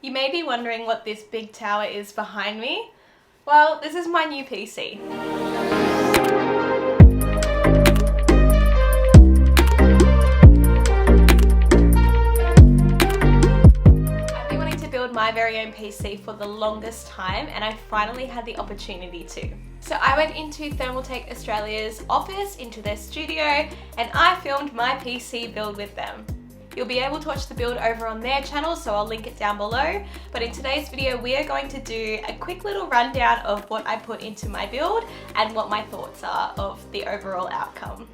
You may be wondering what this big tower is behind me. Well, this is my new PC. I've been wanting to build my very own PC for the longest time, and I finally had the opportunity to. So I went into Thermaltake Australia's office, into their studio, and I filmed my PC build with them. You'll be able to watch the build over on their channel, so I'll link it down below. But in today's video, we are going to do a quick little rundown of what I put into my build and what my thoughts are of the overall outcome.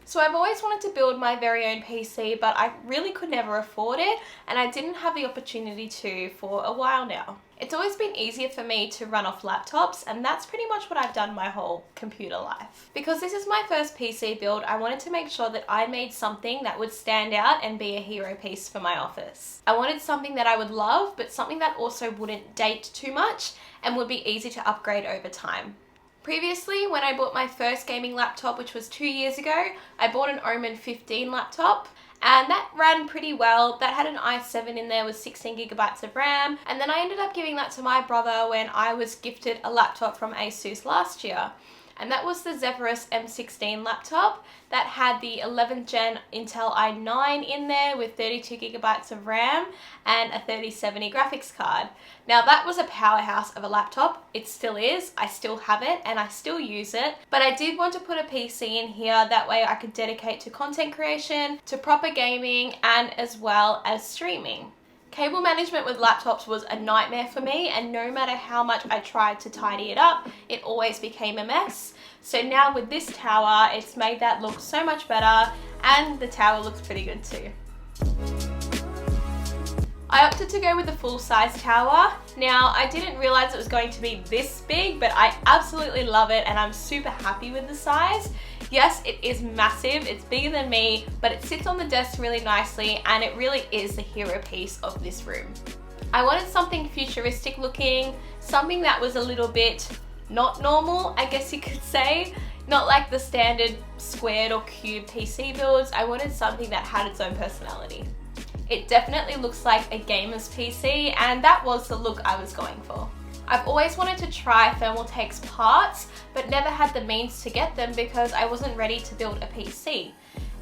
So I've always wanted to build my very own PC, but I really could never afford it, and I didn't have the opportunity to for a while now. It's always been easier for me to run off laptops, and that's pretty much what I've done my whole computer life. Because this is my first PC build, I wanted to make sure that I made something that would stand out and be a hero piece for my office. I wanted something that I would love, but something that also wouldn't date too much and would be easy to upgrade over time. Previously, when I bought my first gaming laptop, which was 2 years ago, I bought an Omen 15 laptop, and that ran pretty well. That had an i7 in there with 16GB of RAM, and then I ended up giving that to my brother when I was gifted a laptop from ASUS last year. And that was the Zephyrus M16 laptop that had the 11th gen Intel i9 in there with 32GB of RAM and a 3070 graphics card. Now that was a powerhouse of a laptop. It still is. I still have it and I still use it. But I did want to put a PC in here, that way I could dedicate to content creation, to proper gaming, and as well as streaming. Cable management with laptops was a nightmare for me, and no matter how much I tried to tidy it up, it always became a mess. So now with this tower, it's made that look so much better, and the tower looks pretty good too. I opted to go with the full-size tower. Now, I didn't realize it was going to be this big, but I absolutely love it and I'm super happy with the size. Yes, it is massive, it's bigger than me, but it sits on the desk really nicely and it really is the hero piece of this room. I wanted something futuristic looking, something that was a little bit not normal, I guess you could say. Not like the standard squared or cube PC builds. I wanted something that had its own personality. It definitely looks like a gamer's PC, and that was the look I was going for. I've always wanted to try Thermaltake's parts, but never had the means to get them because I wasn't ready to build a PC.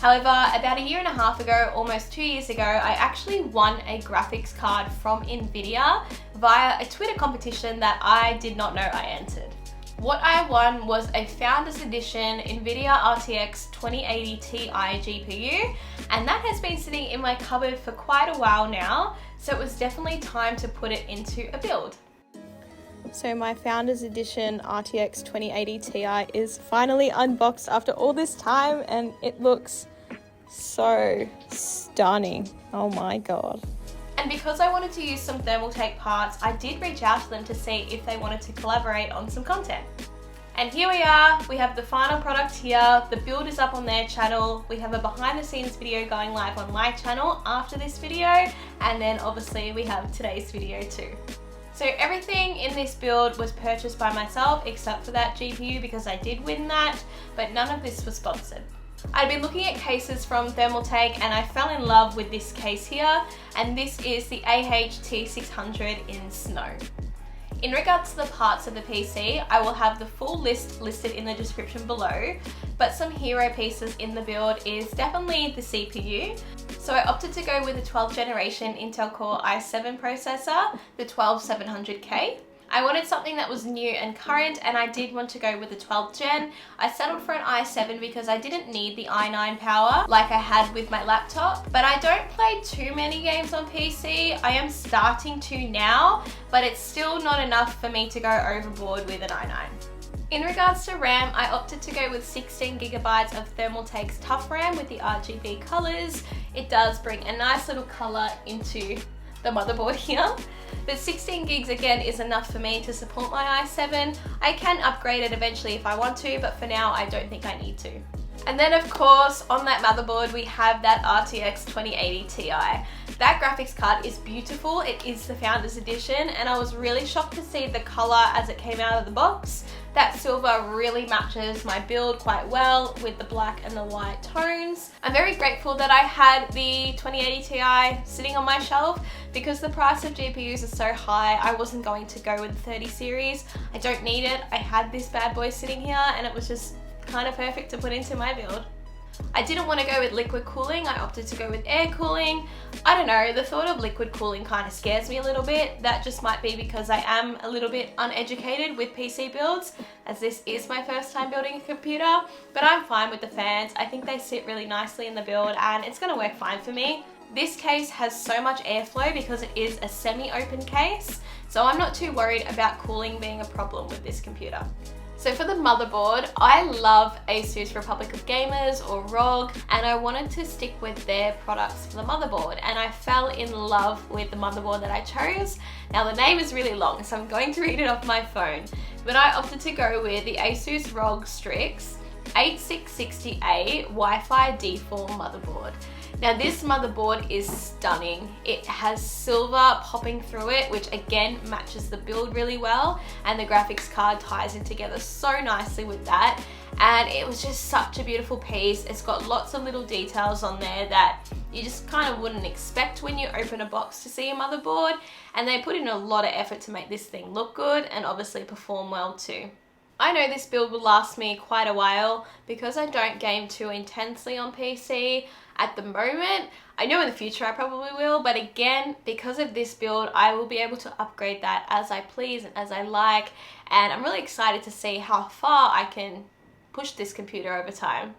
However, about a year and a half ago, almost 2 years ago, I actually won a graphics card from Nvidia via a Twitter competition that I did not know I entered. What I won was a Founders Edition Nvidia RTX 2080 Ti GPU, and that has been sitting in my cupboard for quite a while now, so it was definitely time to put it into a build. So my Founders Edition RTX 2080 Ti is finally unboxed after all this time, and it looks so stunning. Oh my god. And because I wanted to use some Thermaltake parts, I did reach out to them to see if they wanted to collaborate on some content. And here we are, we have the final product here. The build is up on their channel. We have a behind the scenes video going live on my channel after this video, and then obviously we have today's video too. So everything in this build was purchased by myself except for that GPU because I did win that, but none of this was sponsored. I'd been looking at cases from Thermaltake and I fell in love with this case here, and this is the AHT600 in Snow. In regards to the parts of the PC, I will have the full list listed in the description below, but some hero pieces in the build is definitely the CPU. So I opted to go with the 12th generation Intel Core i7 processor, the 12700K. I wanted something that was new and current, and I did want to go with the 12th gen. I settled for an i7 because I didn't need the i9 power like I had with my laptop, but I don't play too many games on PC. I am starting to now, but it's still not enough for me to go overboard with an i9. In regards to RAM, I opted to go with 16GB of Thermaltake's TOUGHRAM with the RGB colors. It does bring a nice little color into the motherboard here. But 16 gigs again is enough for me to support my i7. I can upgrade it eventually if I want to, but for now I don't think I need to. And then of course on that motherboard we have that RTX 2080 Ti. That graphics card is beautiful. It is the Founders Edition, and I was really shocked to see the color as it came out of the box. That silver really matches my build quite well with the black and the white tones. I'm very grateful that I had the 2080 Ti sitting on my shelf because the price of GPUs is so high. I wasn't going to go with the 30 series. I don't need it. I had this bad boy sitting here and it was just kind of perfect to put into my build. I didn't want to go with liquid cooling. I opted to go with air cooling. I don't know, the thought of liquid cooling kind of scares me a little bit. That just might be because I am a little bit uneducated with PC builds, as this is my first time building a computer, but I'm fine with the fans. I think they sit really nicely in the build and it's going to work fine for me. This case has so much airflow because it is a semi-open case, so I'm not too worried about cooling being a problem with this computer. So for the motherboard, I love ASUS Republic of Gamers or ROG, and I wanted to stick with their products for the motherboard, and I fell in love with the motherboard that I chose. Now the name is really long, so I'm going to read it off my phone, but I opted to go with the ASUS ROG STRIX 8660A Wi-Fi D4 motherboard. Now this motherboard is stunning. It has silver popping through it, which again matches the build really well, and the graphics card ties in together so nicely with that. And it was just such a beautiful piece. It's got lots of little details on there that you just kind of wouldn't expect when you open a box to see a motherboard, and they put in a lot of effort to make this thing look good and obviously perform well too. I know this build will last me quite a while because I don't game too intensely on PC at the moment. I know in the future I probably will, but again, because of this build, I will be able to upgrade that as I please and as I like, and I'm really excited to see how far I can push this computer over time.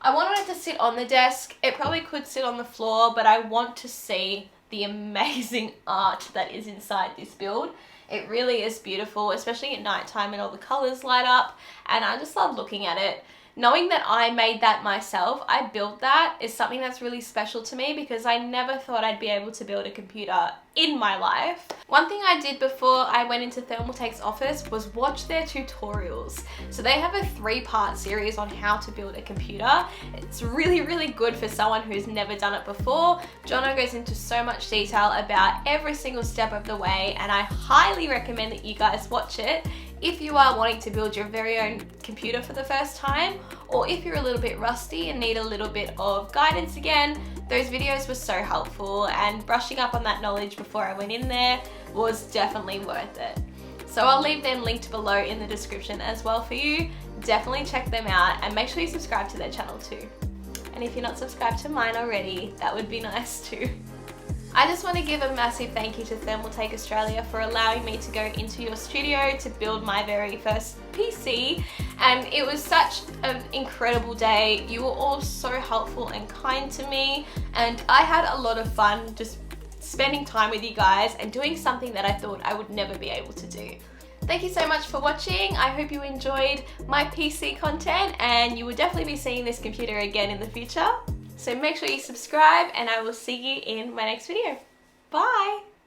I wanted it to sit on the desk. It probably could sit on the floor, but I want to see the amazing art that is inside this build. It really is beautiful, especially at nighttime and all the colors light up, and I just love looking at it. Knowing that I made that myself, I built that, is something that's really special to me because I never thought I'd be able to build a computer in my life. One thing I did before I went into Thermaltake's office was watch their tutorials. So they have a 3-part series on how to build a computer. It's really, really good for someone who's never done it before. Jono goes into so much detail about every single step of the way, and I highly recommend that you guys watch it if you are wanting to build your very own computer for the first time, or if you're a little bit rusty and need a little bit of guidance again. Those videos were so helpful, and brushing up on that knowledge before I went in there was definitely worth it. So I'll leave them linked below in the description as well for you. Definitely check them out and make sure you subscribe to their channel too. And if you're not subscribed to mine already, that would be nice too. I just want to give a massive thank you to Thermaltake Australia for allowing me to go into your studio to build my very first PC, and it was such an incredible day. You were all so helpful and kind to me, and I had a lot of fun just spending time with you guys and doing something that I thought I would never be able to do. Thank you so much for watching. I hope you enjoyed my PC content, and you will definitely be seeing this computer again in the future. So make sure you subscribe, and I will see you in my next video. Bye!